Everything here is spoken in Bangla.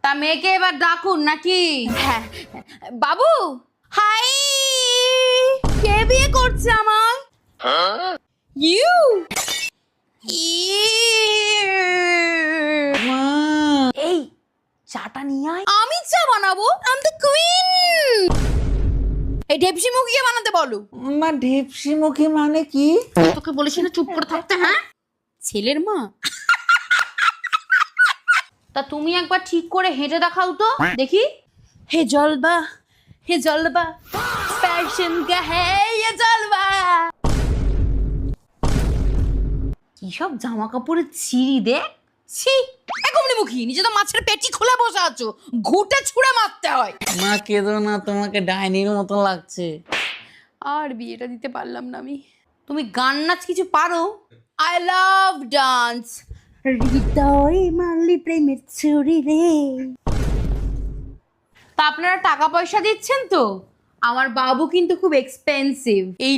তা মেয়েকে এবার ডাকুন নাকি? হ্যাঁ বাবু। হাই, কে বিয়ে করছে আমার? ইউ এই চাটা নিয়ে আয়। আমি চা বানাবো? আমি তো কুইন। এই ঢেপসি মুখিয়ে বানাতে বলো। মা ঢেপসি মুখী মানে কি? তোকে বলেছি না চুপ করে থাকতে। হ্যাঁ, ছেলের মা। তা তুমি একবার ঠিক করে হেঁটে দেখাও তো দেখি। হে জলবা, হে জলবা, ফ্যাশন কা হে ये জলবা। কি সব জামা কাপড়ের ছিঁড়ি দেখ। ছি, একমনি মুখী, নিজে তো মাছের পেটি খুলে বসে আছো, ঘুটে ছুঁড়ে মারতে হয়। মা কেঁদো না, তোমাকে ডাইনির মতো লাগছে। আর বিয়েটা দিতে পারলাম না আমি। তুমি গান নাচ কিছু পারো? I love dance. হৃদয় মারলি প্রেমের ছুরি রে। তা আপনারা টাকা পয়সা দিচ্ছেন তো? আমার বাবু কিন্তু খুব এক্সপেন্সিভ। এই